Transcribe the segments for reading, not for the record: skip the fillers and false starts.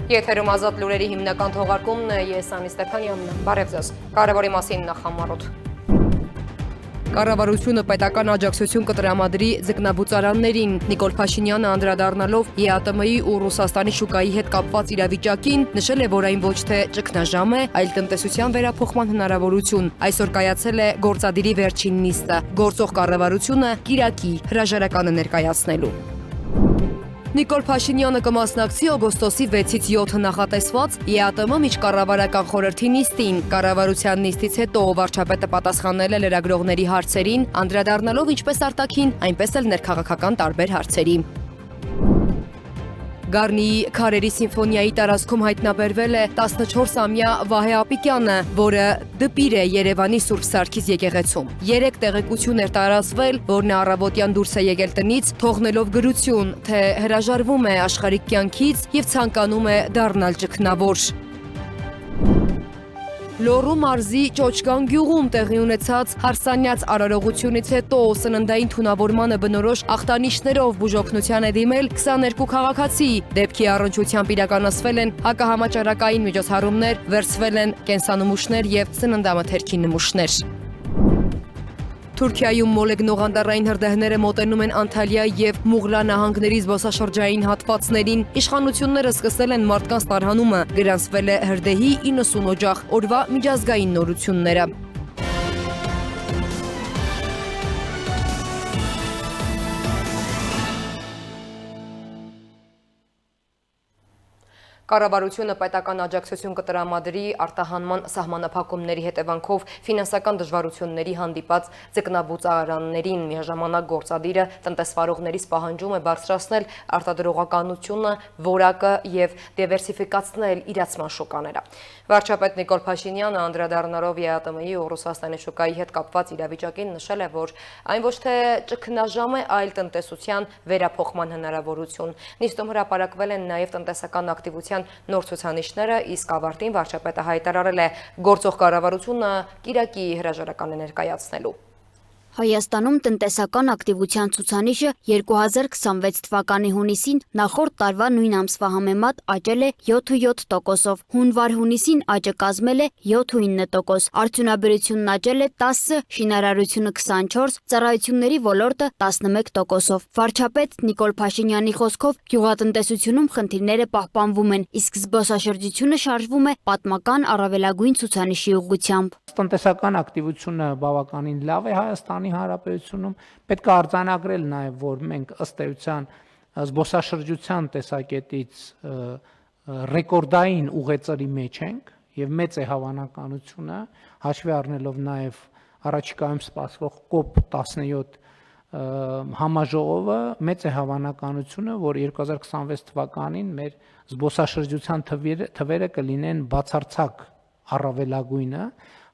Եթերում ազատ լուրերի հիմնական թողարկումն է, ես Անի Ստեփանյանն եմ, բարև ձեզ, կարևորի մասին նախամարոտ։ Կառավարությունը պետական աջակցություն կտրամադրի ձկնաբուծարաններին, Նիկոլ Փաշինյանը անդրադառնալով ԵԱՏՄ-ի ու Ռուսաստանի շուկայի հետ կապված իրավիճակին, նշել է, որ այն ոչ թե ճգնաժամ է, այլ տնտեսության վերափոխման հնարավորություն։ Այսօր կայացել է գործադիրի վերջին նիստը, գործող կառավարությունը կիրակի հրաժարականը ներկայացնելու։ Նիկոլ Փաշինյանը կմասնակցի օգոստոսի 6-ից 7 նախատեսված ԵԱՏՄ միջկառավարական խորհրդի նիստին։ Կառավարության նիստից հետո վարչապետը պատասխանել է լրագրողների հարցերին, անդրադառնալով ինչպես արտաքին, այնպես էլ ներքաղաքական տարբեր հարցերի։ Գառնիի քարերի սիմֆոնիայի տարածքում հայտնաբերվել է 14-ամյա Վահե Ապիկյանը, որը դպիր է Երևանի Սուրբ Սարգիս եկեղեցում։ 3 տեղեկություն էր տարածվել, որ նա առավոտյան դուրս է եկել տնից, թողնելով գրություն, թե հրաժարվում է աշխարհիկ կյանքից եւ ցանկանում է դառնալ ճգնավոր։ Լոռու մարզի Ճոճկան գյուղում տեղի ունեցած հարսանյաց արարողությունից հետո սննդային թունավորմանը բնորոշ ախտանիշներով բուժօգնության է դիմել 22 քաղաքացի։ Դեպքի առնչությամբ իրականացվել են հակահամաճարակային միջոցառումներ, վերցվել են կենսանմուշներ եւ սննդամթերքի նմուշներ։ Թուրքիայում մոլեգնող անտառային հրդեհները մոտենում են Անտալիա եւ Մուղլա նահանգների զբոսաշրջային հատվածներին։ Իշխանությունները սկսել են մարդկանց տարհանումը, գրանցվել է հրդեհի 90 օջախ, օրվա միջազգային նորությունները։ Կառավարությունը պետական աջակցություն կտրամադրի արտահանման սահմանափակումների հետևանքով ֆինանսական դժվարությունների հանդիպած ձկնաբուծարաններին, միաժամանակ գործադիրը տնտեսվարողներից պահանջում է բարձրացնել արտադրողականությունը, որակը եւ դիվերսիֆիկացնել իրացման շուկաները։ Վարչապետ Նիկոլ Փաշինյանը անդրադառնալով ԵԱՏՄ-ի ու Ռուսաստանի շուկայի հետ կապված իրավիճակին նշել է, որ այն ոչ թե ճգնաժամ է, այլ տնտեսության վերափոխման հնարավորություն։ Նիստում հրապարակվել են նաեւ տնտեսական ակտիվության նոր ցուցանիշները, իսկ ավարտին վարչապետը հայտարարել է գործող կառավարությունը կիրակի հրաժարական է ներկայացնելու։ Հայաստանում տնտեսական ակտիվության ցուցանիշը 2026 թվականի հունիսին նախորդ տարվա նույն ամսվա համեմատ աճել է 7.7%-ով, հունվար-հունիսին աճը կազմել է 7.9%, արդյունաբերությունն աճել է 10%, շինարարությունը 24%, ծառայությունների ոլորտը 11%-ով։ Վարչապետ Նիկոլ Փաշինյանի խոսքով գյուղատնտեսությունում խնդիրները պահպանվում են, իսկ զբոսաշրջությունը շարժվում է պատմական առավելագույն ցուցանիշի ուղղությամբ։ Տնտեսական ակտիվությունը բավականին լավ է Հայաստանի Հանրապետությունում, պետք է արձանագրել նաև, որ մենք ըստ էության զբոսաշրջության տեսակետից ռեկորդային ուղեծրի մեջ ենք եւ մեծ է հավանականությունը, հաշվի առնելով նաև առաջիկայում սպասվող COP17 համաժողովը, մեծ է հավանականությունը, որ 2026 թվականին մեր զբոսաշրջության թվերը կլինեն բացարձակ առավելագույնը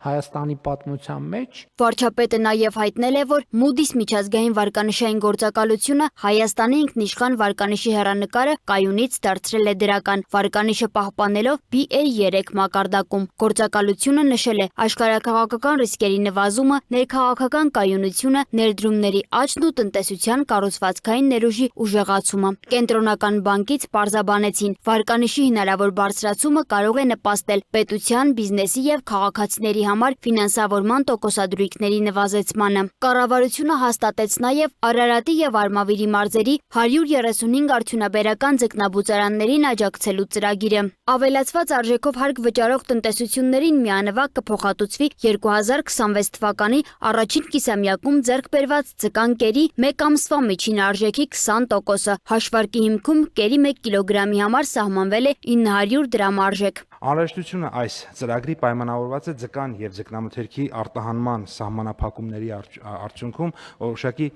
Հայաստանի պատմության մեջ։ Վարչապետը նաև հայտնել է, որ Moody's միջազգային վարկանիշային գործակալությունը Հայաստանի ինքնիշխան վարկանիշի հեռանկարը կայունից դարձրել է դրական, վարկանիշը պահպանելով BA3 մակարդակում։ Գործակալությունը նշել է աշխարհաքաղաքական ռիսկերի նվազումը, ներքաղաքական կայունությունը, ներդրումների աճն ու տնտեսության կառուցվածքային ներուժի ուժեղացումը։ Կենտրոնական բանկից պարզաբանեցին, վարկանիշի հնարավոր բարձրացումը կարող է նպաստել պետության, բիզնեսի եւ քաղաքացիների համար ֆինանսավորման տոկոսադրույքների նվազեցմանը։ Կառավարությունը հաստատեց նաև Արարատի եւ Արմավիրի մարզերի 135 արդյունաբերական ձկնաբուծարաններին աջակցելու ծրագիրը։ Ավելացված արժեքով հարկ վճարող տնտեսություններին միանվագ կփոխհատուցվի 2026 թվականի առաջին կիսամյակում ձեռք բերված ձկան կերի 1 ամսվա միջին արժեքի 20%-ը։ Հաշվարկի հիմքում կերի 1 կիլոգրամի համար սահմանվել է 900 դրամ արժեք։ Անհրաժեշտությունը այս ծրագրի պայմանավորված է ձկան եւ ձկնամթերքի արտահանման սահմանափակումների արդյունքում որոշակի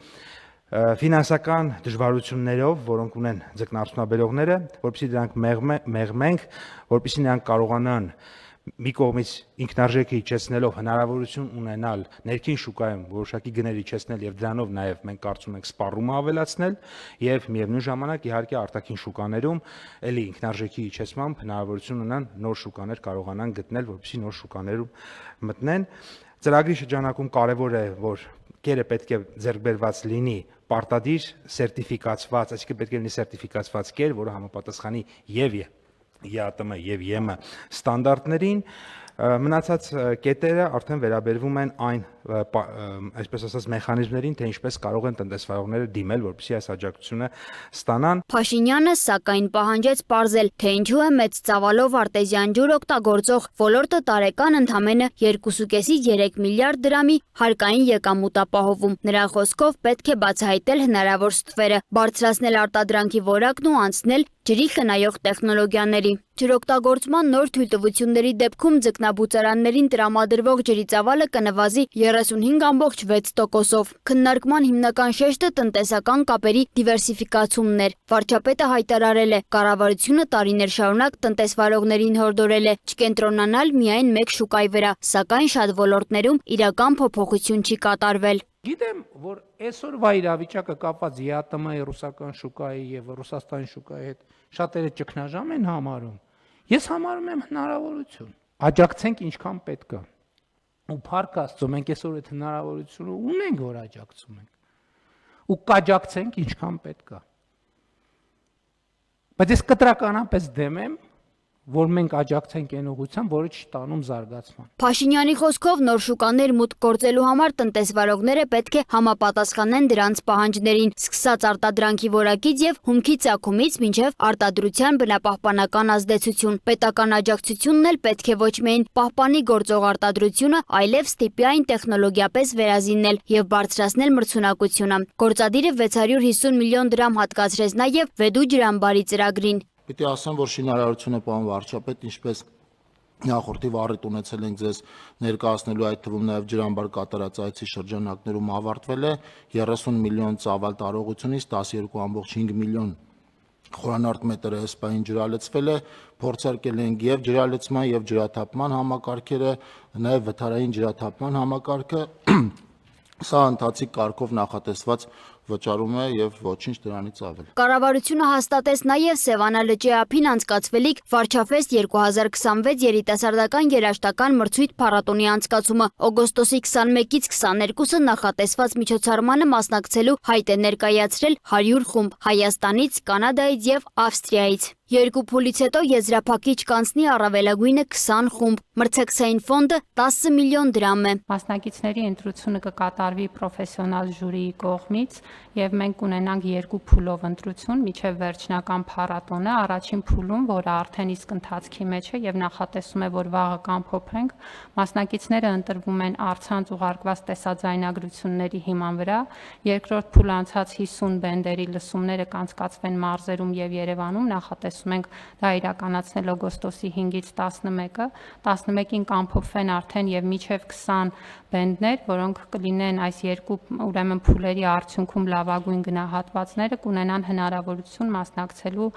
ֆինանսական դժվարություններով, որոնք ունեն ձկնարդյունաբերողները, որպեսզի դրանք մեղմենք, որպեսզի նրանք կարողանան մի կողմից ինքնարժեքը իջեցնելով հնարավորություն ունենալ ներքին շուկայում որոշակի գներ իջեցնել եւ դրանով նաեւ մենք կարծում ենք սպառումը ավելացնել եւ միևնույն ժամանակ իհարկե արտաքին շուկաներում էլի ինքնարժեքի իջեցմամբ հնարավորություն ունենան նոր շուկաներ կարողանան գտնել, որպեսզի նոր շուկաներում մտնեն։ Ծրագրի շրջանակում կարևոր է, որ կերը պետք է ձեռք բերված լինի պարտադիր սերտիֆիկացված, այսինքն պետք է լինի սերտիֆիկացված կեր, որը համապատասխանի եւ ԵԱՏՄ եւ ԵՄ ստանդարտներին, մնացած կետերը արդեն վերաբերվում են այն, այսպես ասած, մեխանիզմներին, թե ինչպես կարող են տնտեսվարողները դիմել, որպեսզի այս աջակցությունը ստանան։ Փաշինյանը սակայն պահանջեց պարզել, թե ինչու է մեծ ծավալով արտեզյան ջուր օգտագործող ոլորտը տարեկան ընդամենը 2.5-ից 3 միլիարդ դրամի հարկային եկամուտ ապահովում։ Նրա խոսքով պետք է բացահայտել հնարավոր ստվերը, բարձրացնել արտադրանքի որակն ու անցնել ջրի խնայող տեխնոլոգիաների։ Ջրօգտագործման նոր թույլտվությունների դեպքում ձկնաբուծարաններին տրամադրվող ջրի ծավալը կնվազի 35.6%-ով։ Քննարկման հիմնական շեշտը տնտեսական կապերի դիվերսիֆիկացումն էր։ Վարչապետը հայտարարել է, կառավարությունը տարիներ շարունակ տնտեսվարողներին հորդորել է չկենտրոնանալ միայն մեկ շուկայի վրա, սակայն շատ ոլորտներում իրական փոփոխություն չի կատարվել։ Գիտեմ, որ այսօրվա իրավիճակը կապված ԵԱՏՄ-ի ռուսական շուկայի եւ Ռուսաստանի շուկայի հետ շատերը ճգնաժամ են համարում։ Ես համարում եմ հնարավորություն։ Աջակցենք ինչքան պետք է։ Ու փառք Աստծո, մենք այսօր այդ հնարավորությունը ունենք, որ աջակցում ենք։ Ու կաջակցենք ինչքան պետք է։ Բայց ես կտրականապես դեմ եմ, որ մենք աջակցենք այն ուղղությամբ, որը չի տանում զարգացման։ Փաշինյանի խոսքով նոր շուկաներ մուտք գործելու համար տնտեսվարողները պետք է համապատասխանեն դրանց պահանջներին, սկսած արտադրանքի որակից եւ հումքի ծագումից մինչեւ արտադրության բնապահպանական ազդեցություն։ Պետական աջակցությունն էլ պետք է ոչ միայն պահպանի գործող արտադրությունը, այլև ստիպի այն տեխնոլոգիապես վերազինել եւ բարձրացնել մրցունակությունը։ Գործադիրը 650 միլիոն դրամ հատկացրեց նաեւ Վեդու ջրամբարի ծրագրին։ Պիտի ասեմ, որ շինարարությունը պարոն վարչապետ, ինչպես նախորդի վառիթ ունեցել ենք ձեզ ներկայացնելու, այդ թվում նաև ջրամբար կատարած այցի շրջանակներում ավարտվել է 30 միլիոն ծավալ տարողությունից 12.5 միլիոն խորանարդ մետր հսպային ջրալցվել է, փորձարկել ենք եւ ջրալցման եւ ջրաթափման համակարգերը, նաև վթարային ջրաթափման համակարգը, սա ընթացիկ կարգով նախատեսված վճարում է եւ ոչինչ դրանից ավել։ Կառավարությունը հաստատեց նաև Սևանա լճի ափին անցկացվելիք Վարչաֆեստ 2026 երիտասարդական երաժշտական մրցույթ փառատոնի անցկացումը։ Օգոստոսի 21-ից 22-ը նախատեսված միջոցառմանը մասնակցելու հայտ է ներկայացրել 100 խումբ Հայաստանից, Կանադայից եւ Ավստրիայից։ Երկու փուլից հետո եզրափակիչ կանցնի առավելագույնը 20 խումբ։ Մրցակցային ֆոնդը 10 միլիոն դրամ է։ Մասնակիցների ընտրությունը կկատարվի պրոֆեսիոնալ ժյուրիի կողմից եւ մենք ունենանք երկու փուլով ընտրություն միջև վերջնական փառատոնը, առաջին փուլում, որը արդեն իսկ ընթացքի մեջ է եւ նախատեսում է, որ վաղը կամփոփենք, մասնակիցները ընտրվում են առցանց ուղարկված տեսաձայնագրությունների հիման վրա, երկրորդ փուլը անցած 50 բենդերի լսումները կանցկացվեն մարզերում եւ Երևանում, նախատեսում ենք դա իրականացնել օգոստոսի 5-ից 11-ը, 11-ին կամփոփվեն արդեն եւ միջև 20 բենդներ, որոնք կլինեն այս երկու ուրեմն փուլերի արդյունքում լավագույն գնահատվածները կունենան հնարավորություն մասնակցելու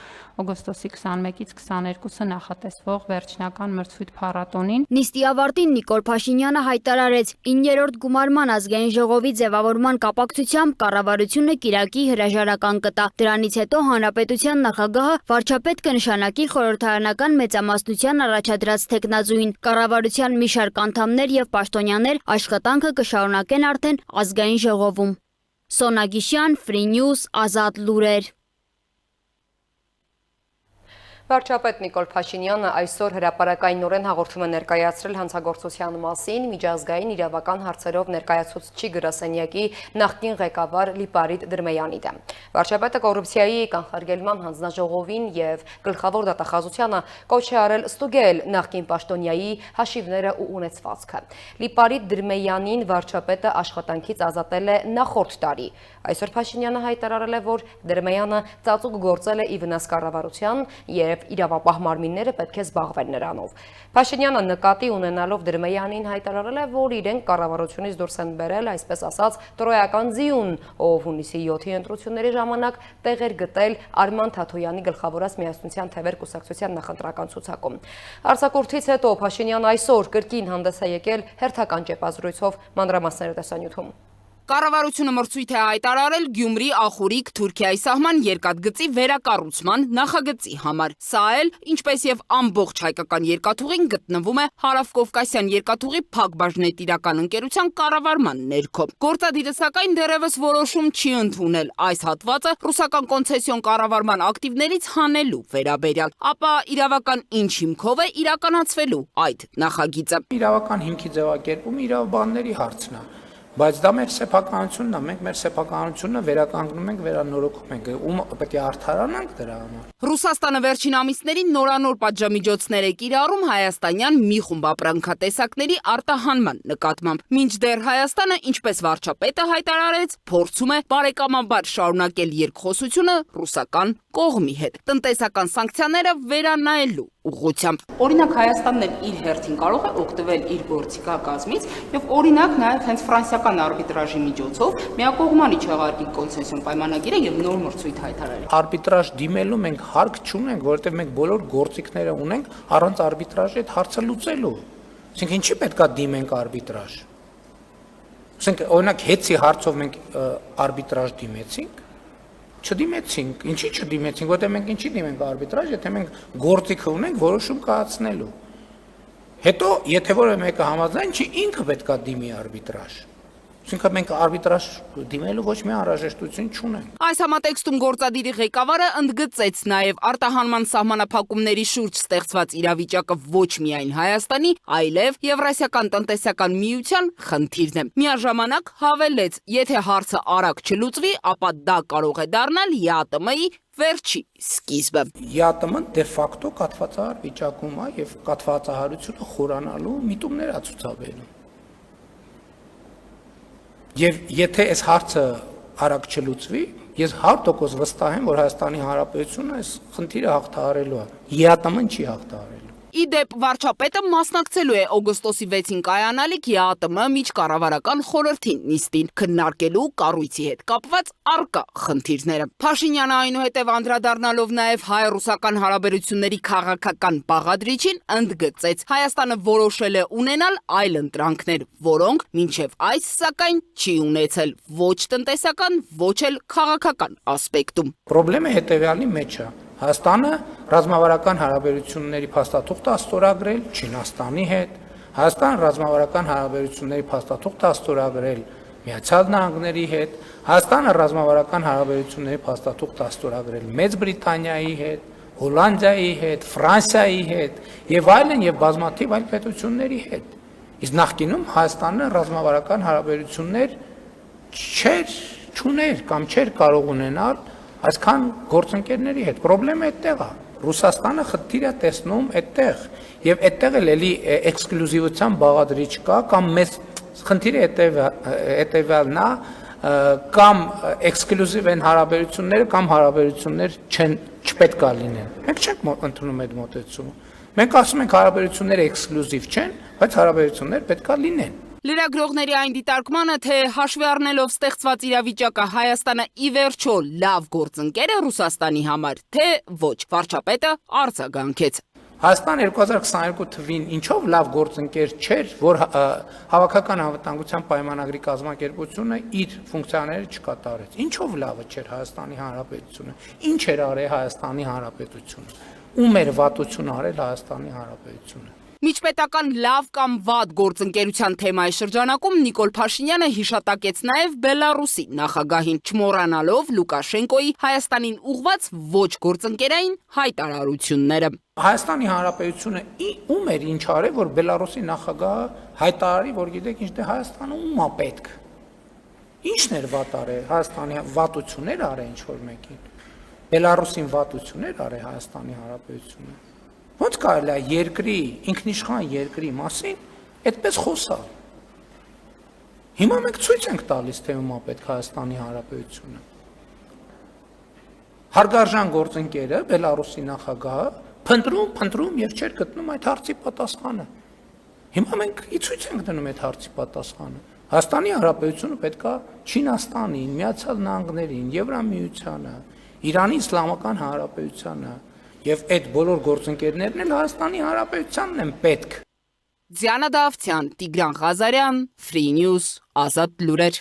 օգոստոսի 21-ից 22-ը նախատեսվող վերջնական մրցույթ փառատոնին։ Նիստի ավարտին Նիկոլ Փաշինյանը հայտարարեց 9-րդ գումարման ազգային ժողովի ձևավորման կապակցությամբ կառավարությունը կիրակի հրաժարական կտա։ Դրանից հետո հանրապետության նախագահը վարչապետ կնշանակի խորհրդարանական մեծամասնության առաջադրած թեկնածուին։ Կառավարության մի շարք անդամներ եւ պաշտոնյաներ աշխատանքը կշարունակեն արդեն ազգային ժողովում։ Սոնա Գիշյան, Free News, Ազատ լուրեր։ Վարչապետ Նիկոլ Փաշինյանը այսօր հրապարակայնորեն հաղորդում է ներկայացրել հանցագործության մասին միջազգային իրավական հարցերով ներկայացուցչի գրասենյակի նախկին ղեկավար Լիպարիտ Դրմեյանի դեմ։ Վարչապետը կոռուպցիայի կանխարգելման հանձնաժողովին եւ գլխավոր դատախազությանը կոչ է արել ստուգել նախկին պաշտոնյայի հաշիվները ու ունեցվածքը։ Լիպարիտ Դրմեյանին վարչապետը աշխատանքից ազատել է նախորդ տարի։ Այսօր Փաշինյանը հայտարարել է, որ Դրմեյանը ծածուկ գործել է ի վնաս կառավարության եւ իրավապահ մարմինները պետք է զբաղվեն նրանով։ Փաշինյանը նկատի ունենալով Դրմեյանին հայտարարել է, որ իրենք կառավարությունից դուրս են բերել, այսպես ասած, տրոյական ձիուն, ով հունիսի 7-ի ընտրությունների ժամանակ տեղեր գտել Արման Թաթոյանի գլխավորած Միասնության թևեր կուսակցության նախընտրական ցուցակում։ Արձակուրդից հետո Փաշինյանը այսօր կրկին հանդես է եկել հերթական ճեպազրույցով մանրամասները տեսանյութում։ Կառավարությունը մրցույթ է հայտարարել Գյումրի Ախուրիկ Թուրքիայի սահման երկաթգծի վերակառուցման նախագծի համար։ Սա էլ, ինչպես եւ ամբողջ հայկական երկաթուղին, գտնվում է Հարավկովկասյան երկաթուղի Փակ բաժնետիրական ընկերության կառավարման ներքո։ Գործադիրը սակայն դեռևս որոշում չի ընդունել այս հատվածը ռուսական կոնցեսիոն կառավարման ակտիվներից հանելու վերաբերյալ։ Ապա իրավական ինչ հիմքով է իրականացվելու այդ նախագիծը։ Իրավական հիմքի ձևակերպումը իրավաբանների հարցն է։ Բայց դա մեր սեփականությունն է, մենք մեր սեփականությունը վերականգնում ենք, վերանորոգում ենք, ում պետք է արդարանանք դրա համար։ Ռուսաստանը վերջին ամիսներին նորանոր պատժամիջոցներ է կիրառում հայաստանյան մի խումբ ապրանքատեսակների արտահանման նկատմամբ։ Մինչդեռ Հայաստանը, ինչպես վարչապետը հայտարարեց, փորձում է բարեկամաբար շարունակել երկխոսությունը ռուսական կողմի հետ, տնտեսական սանկցիաները վերանայելու ուղղությամբ։ Օրինակ Հայաստանն էլ իր հերթին կարող է օգտվել իր գործիքակազմից եւ օրինակ նաեւ հենց ֆրանսիական արբիտրաժի միջոցով միակողմանի չեղարկի կոնցեսիոն պայմանագիրը եւ նոր մրցույթ հայտարարել։ Արբիտրաժ դիմելու մենք հարկ չունենք, որովհետեւ մենք բոլոր գործիքները ունենք առանց արբիտրաժի այդ հարցը լուծելու։ Այսինքն ինչի պետքա դիմենք արբիտրաժ։ Ասենք օրինակ հեծի հարցով մենք արբիտրաժ դիմեցինք, չդիմեցինք, ինչի չդիմեցինք, որտեղ մենք ինչի դիմենք արբիտրաժ, եթե մենք գործիքը ունենք որոշում կայացնելու։ Հետո, եթե որևէ մեկը համաձայն չի, ինքը պետքա դիմի արբիտրաժ։ Այսինքն մենք արբիտրաժ դիմելու ոչ մի անհրաժեշտություն չունենք։ Այս համատեքստում գործադիրի ղեկավարը ընդգծեց նաև արտահանման սահմանափակումների շուրջ ստեղծված իրավիճակը ոչ միայն Հայաստանի, այլև Եվրասիական տնտեսական միության խնդիրն է։ Միաժամանակ հավելեց, եթե հարցը արագ չլուծվի, ապա դա կարող է դառնալ ԵԱՏՄ-ի վերջի սկիզբը։ ԵԱՏՄ-ն դե ֆակտո կաթվածահար վիճակում է եւ կաթվածահարությունը խորանալու միտումներ է ցուցաբերում։ Եվ եթե այս հարցը արագ չլուծվի, ես 100% վստահ եմ, որ Հայաստանի Հանրապետությունը այս խնդիրը հաղթահարելու է։ ԵԱՏՄ-ն չի հաղթահարելու։ Իդեպ վարչապետը մասնակցելու է օգոստոսի 6-ին կայանալիք ԵԱՏՄ միջկառավարական խորհրդի նիստին, քննարկելու կառույցի հետ կապված առկա խնդիրները։ Փաշինյանը այնուհետև անդրադառնալով նաև հայ-ռուսական հարաբերությունների քաղաքական բաղադրիչին, ընդգծեց, Հայաստանը որոշել է ունենալ այլ ընտրանքներ, որոնք մինչև այս սակայն չի ունեցել ոչ տնտեսական, ոչ էլ քաղաքական ասպեկտում։ Պրոբլեմը հետևյալի մեջ է։ Հայաստանը ռազմավարական հարաբերությունների փաստաթուղթ է ստորագրել Չինաստանի հետ, Հայաստանը ռազմավարական հարաբերությունների փաստաթուղթ է ստորագրել Միացյալ Նահանգների հետ, Հայաստանը ռազմավարական հարաբերությունների փաստաթուղթ է ստորագրել Մեծ Բրիտանիայի հետ, Հոլանդիայի հետ, Ֆրանսիայի հետ եւ այլն եւ բազմաթիվ այլ պետությունների հետ։ Իսկ նախկինում Հայաստանը ռազմավարական հարաբերություններ չուներ կամ չէր կարող ունենալ այսքան գործընկերների հետ։ Պրոբլեմը այդտեղ է։ Ռուսաստանը խնդիր է տեսնում այդտեղ եւ այդտեղ էլ էլի էքսկլյուզիվության բաղադրիչ կա կամ մեծ խնդիրը հետեւյալն է կամ էքսկլյուզիվ են հարաբերությունները կամ հարաբերություններ չպետք է լինեն։ Մենք չենք ընդունում այդ մոտեցումը։ Մենք ասում ենք հարաբերությունները էքսկլյուզիվ չեն, բայց հարաբերություններ պետք է լինեն։ Լրագրողների այն դիտարկմանը, թե հաշվի առնելով ստեղծված իրավիճակը Հայաստանը ի վերջո լավ գործընկեր է Ռուսաստանի համար, թե ոչ, վարչապետը արձագանքեց։ Հայաստան 2022 թվին ինչով լավ գործընկեր չէր, որ հավաքական անվտանգության պայմանագրի կազմակերպությունը իր ֆունկցիաները չկատարեց։ Ինչով լավը չէր Հայաստանի Հանրապետությունը։ Ինչ էր արել Հայաստանի Հանրապետությունը։ Ում էր վատություն արել Հայաստանի Հանրապետությունը։ Միջպետական լավ կամ վատ գործընկերության թեմայի շրջանակում Նիկոլ Փաշինյանը հիշատակեց նաև Բելարուսի նախագահին, չմոռանալով Լուկաշենկոյի Հայաստանին ուղղված ոչ գործընկերային հայտարարությունները։ Հայաստանի Հանրապետությունը ում էր ինչ արել, որ Բելարուսի նախագահը հայտարարի, որ գիտեք ինչ, դե Հայաստանը ում է պետք։ Ինչն էր վատ արել Հայաստանի վատություններ արել ինչ որ մեկին։ Բելարուսին վատություններ արել Հայաստանի Հանրապետությունը։ Ոնց կարելի է երկրի, ինքնիշխան երկրի մասին այդպես խոսալ։ Հիմա մենք ցույց ենք տալիս, թե ում է պետք Հայաստանի Հանրապետությունը։ Հարգարժան գործընկերը Բելարուսի նախագահը փնտրում եւ չէր գտնում այդ հարցի պատասխանը։ Հիմա մենք ցույց ենք դնում այդ հարցի պատասխանը։ Հայաստանի Հանրապետությունը պետք է Չինաստանին, Միացյալ Նահանգներին, Եվրամիությանը, Իրանի Իսլամական Հանրապետությանը եւ այդ բոլոր գործընկերներն էլ Հայաստանի Հանրապետությանն են պետք։ Ձյանը Դավթյան, Տիգրան Ղազարյան, Free News, Ազատ լուրեր։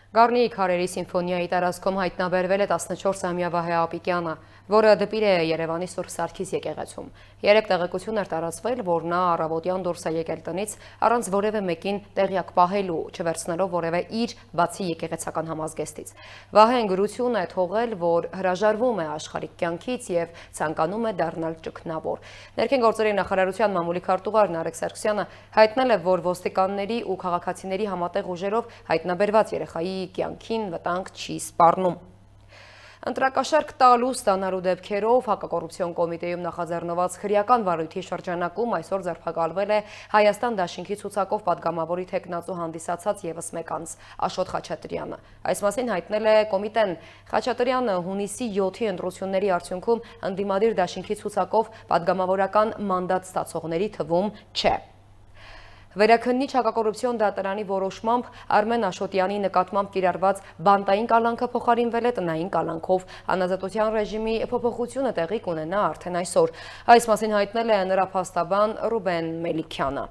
Գառնիի քարերի սիմֆոնիայի տարածքում հայտնաբերվել է 14-ամյա Վահե Ապիկյանը, որը դպիր է Երևանի Սուրբ Սարգիս եկեղեցում։ 3 տեղեկություն էր տարածվել, որ նա առավոտյան դուրս է եկել տնից առանց որևէ մեկին տեղյակ պահելու, չվերցնելով որևէ իր բացի եկեղեցական համազգեստից։ Վահեն գրություն է թողել, որ հրաժարվում է աշխարհիկ կյանքից եւ ցանկանում է դառնալ ճգնավոր։ Ներքին գործերի նախարարության մամուլի քարտուղար Նարեկ Սարգսյանը հայտնել է, որ ոստիկանների ու քաղաքացիների համատեղ ուժերով հայտնաբերված երեխայի կյանքին վտանգ չի սպառնում։ Ընտրակաշարք տալու ստանալու դեպքերով հակակոռուպցիոն կոմիտեում նախաձեռնված քրեական վարույթի շրջանակում այսօր ձերբակալվել է Հայաստան դաշինքի ցուցակով падգամավորի թեկնածու հանդիսացած եւս մեկ անձ Աշոտ Խաչատրյանը։ Այս մասին հայտնել է կոմիտեն։ Խաչատրյանը հունիսի 7-ի ընտրությունների արդյունքում ընդդիմադիր դաշինքի ցուցակով падգամավորական մանդատ ստացողների թվում չէ։ Վերաքննիչ հակակոռուպցիոն դատարանի որոշմամբ Արմեն Աշոտյանի նկատմամբ կիրառված բանտային կալանքը փոխարինվել է տնային կալանքով։ Անազատության ռեժիմի փոփոխությունը տեղի կունենա արդեն այսօր։ Այս մասին հայտնել է նրա փաստաբան Ռուբեն Մելիքյանը։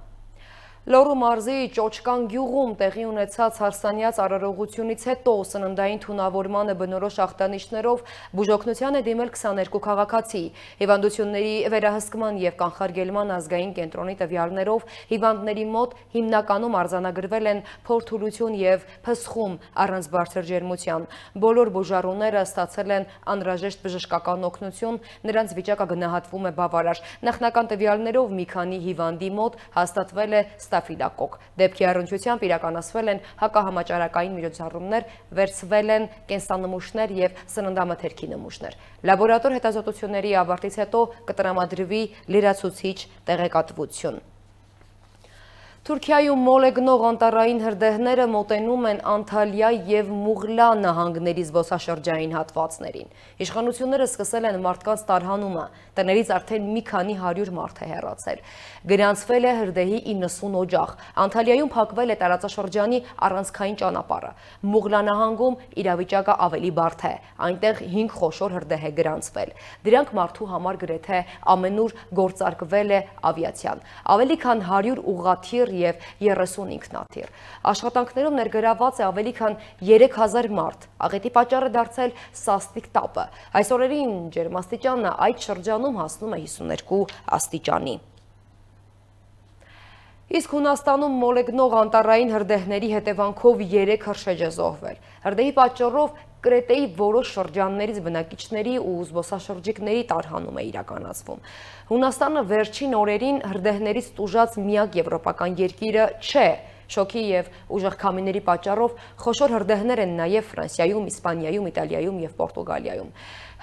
Լոռու մարզի Ճոճկան գյուղում տեղի ունեցած հարսանյաց արարողությունից հետո սննդային թունավորմանը բնորոշ ախտանիշներով բուժօգնության է դիմել 22 քաղաքացի։ Հիվանդությունների վերահսկման եւ կանխարգելման ազգային կենտրոնի տվյալներով հիվանդների մոտ հիմնականում արձանագրվել են փորթուլություն եւ փսխում առանց բարձր ջերմության։ Բոլոր բուժառուները ստացել են անհրաժեշտ բժշկական օգնություն, նրանց վիճակը գնահատվում է բավարար։ Նախնական տվյալներով մի քանի հիվանդի մոտ հաստատվել է ստաֆիլոկոկ։ Դեպքի առնչությամբ իրականացվել են հակահամաճարակային միջոցառումներ, վերցվել են կենսանմուշներ եւ սննդամթերքի նմուշներ։ Լաբորատոր հետազոտությունների ավարտից հետո կտրամադրվի լրացուցիչ տեղեկատվություն։ Թուրքիայում մոլեգնող անտառային հրդեհները մոտենում են Անտալիա եւ Մուղլա նահանգների զբոսաշրջային հատվածներին։ Իշխանությունները սկսել են մարդկանց տարհանումը, տներից արդեն մի քանի 100 մարդ է հեռացել։ Գրանցվել է հրդեհի 90 օջախ։ Անտալիայում փակվել է տարածաշրջանի առանցքային ճանապարհը։ Մուղլա նահանգում իրավիճակը ավելի բարդ է։ Այնտեղ 5 խոշոր հրդեհ է գրանցվել։ Դրանք մարդու համար գրեթե ամենուր գործարկվել է ավիացիան։ Ավելի քան 100 ուղղաթիռ եւ 30 ինքնաթիռ։ Աշխատանքներում ներգրաված է ավելի քան 3000 մարդ։ Աղետի պատճառը դարձել սաստիկ տապը։ Այս օրերին ջերմաստիճանը այդ շրջանում հասնում է 52 աստիճանի։ Իսկ Հունաստանում մոլեգնող անտառային հրդեհների հետևանքով 3 հրշեջ է զոհվել։ Հրդեհի պատճառով Կրետեի որոշ շրջաններից բնակիչների ու զբոսաշրջիկների տարհանում է իրականացվում։ Հունաստանը վերջին օրերին հրդեհներից տուժած միակ եվրոպական երկիրը չէ։ Շոկի եւ ուժեղ քամիների պատճառով խոշոր հրդեհներ են նաեւ Ֆրանսիայում, Իսպանիայում, Իտալիայում եւ Պորտուգալիայում։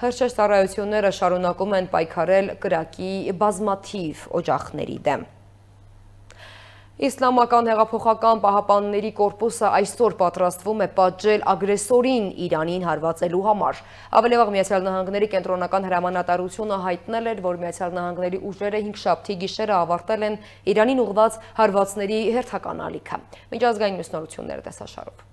Հրշեջ ծառայությունները շարունակում են պայքարել կրակի բազմաթիվ օջախների դեմ։ Իսլամական հեղափոխական պահապանների կորպուսը այսօր պատրաստվում է պատժել ագրեսորին Իրանին հարվածելու համար։ Ավելի վաղ Միացյալ Նահանգների կենտրոնական հրամանատարությունը հայտնել էր, որ Միացյալ Նահանգների ուժերը 5-շաբթի գիշերը ավարտել են Իրանին ուղղված հարվածների հերթական ալիքը։ Միջազգային նորությունները տեսաշարով։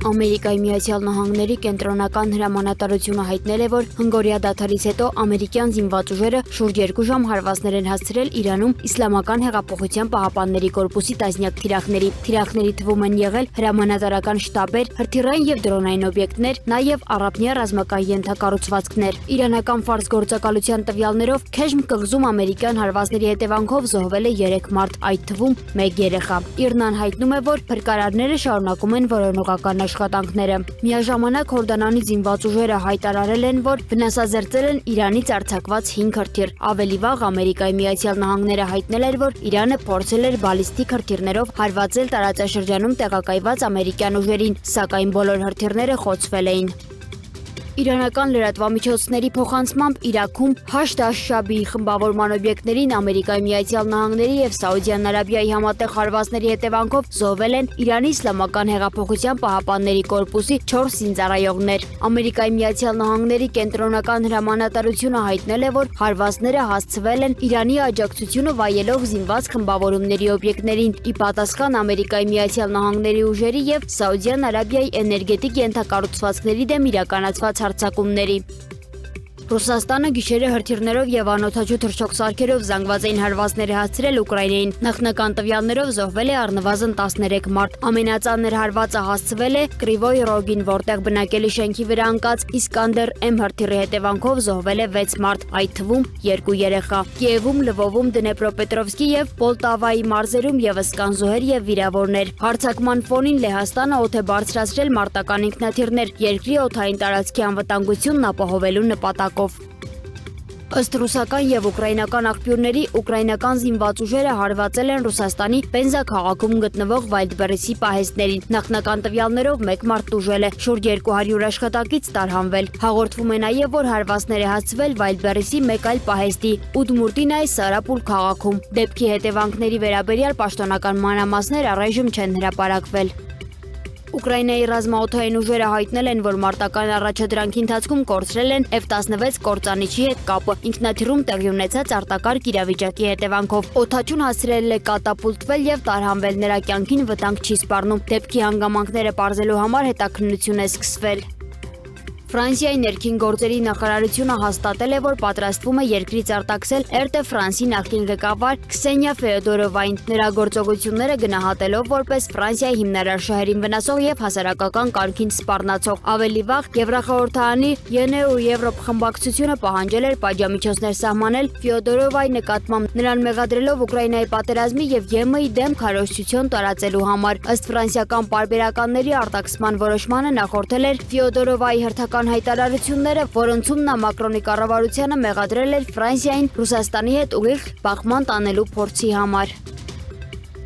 Ամերիկայի Միացյալ Նահանգների կենտրոնական հրամանատարությունը հայտնել է, որ հնգօրյա դադարից հետո ամերիկյան զինված ուժերը շուրջ 2 ժամ հարվածներ են հասցրել Իրանում Իսլամական հեղափոխության պահապանների կորպուսի տասնյակ թիրախների։ Թիրախների թվում են եղել հրամանատարական շտաբեր, հրթիռային եւ դրոնային օբյեկտներ, նաեւ առափնյա ռազմական ենթակառուցվածքներ։ Իրանական ֆարս գործակալության տվյալներով Քեժմ կղզում ամերիկյան հարվածների հետևանքով զոհվել է 3 մարդ, այդ թվում 1 երեխա։ Իրնան հայտնում է, որ փրկարարները շարունակում են որոնողական աշխատանքները։ Միաժամանակ Հորդանանի զինված ուժերը հայտարարել են, որ վնասազերծել են Իրանից արձակված 5 հրթիռ։ Ավելի վաղ Ամերիկայի Միացյալ Նահանգները հայտնել էր, որ Իրանը փորձել էր բալիստիկ հրթիռներով հարվածել տարածաշրջանում տեղակայված ամերիկյան ուժերին, սակայն բոլոր հրթիռները խոցվել էին։ Իրանական լրատվամիջոցների փոխանցմամբ Իրաքում Հաշդ աշ-Շաբիի խմբավորման օբյեկտներին Ամերիկայի Միացյալ Նահանգների եւ Սաուդյան Արաբիայի համատեղ հարվածների հետևանքով զոհվել են Իրանի Իսլամական հեղափոխության պահապանների կորպուսի 4 զինծառայողներ։ Ամերիկայի Միացյալ Նահանգների կենտրոնական հրամանատարությունը հայտնել է, որ հարվածները հասցվել են Իրանի աջակցությունը վայելող զինված խմբավորումների օբյեկտներին՝ ի պատասխան Ամերիկայի Միացյալ Նահանգների ուժերի եւ Սաուդյան Արաբիայի էներգետիկ ենթակառուցվածքների դեմ իրականացված հարձակումների։ Ռուսաստանը գիշերը հրթիռներով եւ անօդաչու թռչող զանգված էին հարվածներ հասցրել Ուկրաինային։ Նախնական տվյալներով զոհվել է առնվազն 13 մարդ։ Ամենածանր հարվածը հասցվել է Կրիվոյ Ռոգին, որտեղ բնակելի շենքի վրա ընկած Իսկանդեր M հրթիռի հետևանքով զոհվել է 6 մարդ, այդ թվում 2 երեխա։ Կիևում, Լվովում, Դնեպրոպետրովսկի եւ Պոլտավայի մարզերում եւս կան զոհեր եւ վիրավորներ։ Հարձակման ֆոնին Լեհաստանը օդ է բարձրացրել մարտական ինքնաթիռներ երկրի օդային տարածքի անվտանգությունն ապահովելու նպատակով։ Ըստ ռուսական եւ ուկրաինական աղբյուրների, ուկրաինական զինված ուժերը հարվածել են Ռուսաստանի Պենզա քաղաքում գտնվող Վայլդբերիսի պահեստներին։ Նախնական տվյալներով 1 մարդ տուժել է, շուրջ 200 աշխատակից տարհանվել։ Հաղորդվում է նաեւ, որ հարվածներ է հասցվել Վայլդբերիսի մեկ այլ պահեստի՝ Ուդմուրտինայի Սարապուլ քաղաքում։ Դեպքի հետևանքների վերաբերյալ պաշտոնական մանրամասներ առայժմ չեն հրապարակվել։ Ուկրաինայի ռազմաօդային ուժերը հայտնել են, որ մարտական առաջադրանքի ընթացքում կորցրել են F-16 կործանիչի հետ կապը ինքնաթիռում տեղի ունեցած արտակարգ իրավիճակի հետևանքով։ Օդաչուն հասցրել է կատապուլտվել եւ տարհանվել, նրա կյանքին վտանգ չի սպառնում։ Դեպքի հանգամանքները պարզելու համար հետաքննություն է սկսվել։ Ֆրանսիայի ներքին գործերի նախարարությունը հաստատել է, որ պատրաստվում է երկրից արտաքսել RT Ֆրանսի նախկին ղեկավար Քսենիա Ֆեոդորովային, նրա գործողությունները գնահատելով որպես Ֆրանսիայի հիմնարար շահերին վնասող եւ հասարակական կարգին սպառնացող։ Ավելի վաղ Եվրախորհրդարանի ԵՆ ու Եվրոպ խմբակցությունը պահանջել էր պատժամիջոցներ սահմանել Ֆեոդորովայի նկատմամբ, նրան մեղադրելով Ուկրաինայի պատերազմի եւ ԵՄ-ի դեմ քարոզչություն տարածելու համար։ Ըստ ֆրանսիական պարբերականների արտաքսման որոշմանը նախորդել էր Ֆեոդորովայի հերթական հայտարարությունները, որոնցում նա Մակրոնի կառավարությանը մեղադրել էր Ֆրանսիային Ռուսաստանի հետ ուղիղ բախման տանելու փորձի համար։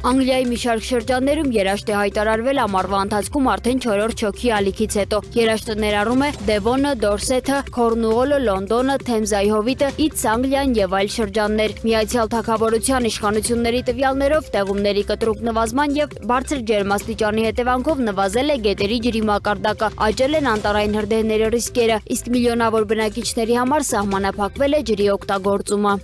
Անգլիայի մի շարք շրջաններում երաշտ է հայտարարվել ամառվա ընթացքում արդեն 4-րդ շոկի ալիքից հետո։ Երաշտը ներառում է Դևոնը, Դորսեթը, Քորնուոլը, Լոնդոնը, Թեմզայի հովիտը, Իդս Անգլիան եւ այլ շրջաններ։ Միացյալ Թագավորության իշխանությունների տվյալներով տեղումների կտրուկ նվազման եւ բարձր ջերմաստիճանի հետևանքով նվազել է գետերի ջրի մակարդակը, աճել են անտառային հրդեհների ռիսկերը, իսկ միլիոնավոր բնակիչների համար սահմանափակվել է ջրի օգտագործումը։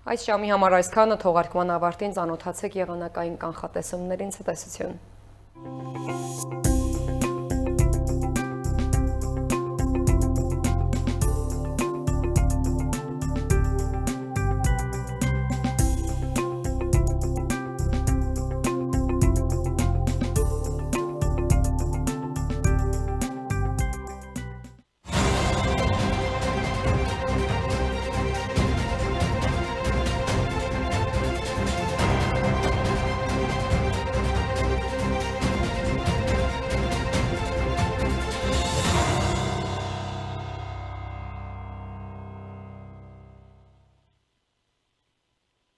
Այս ժամի համար այսքանը, թողարկման ավարտին ծանոթացեք եղանակային կանխատեսումներին, ցտեսություն։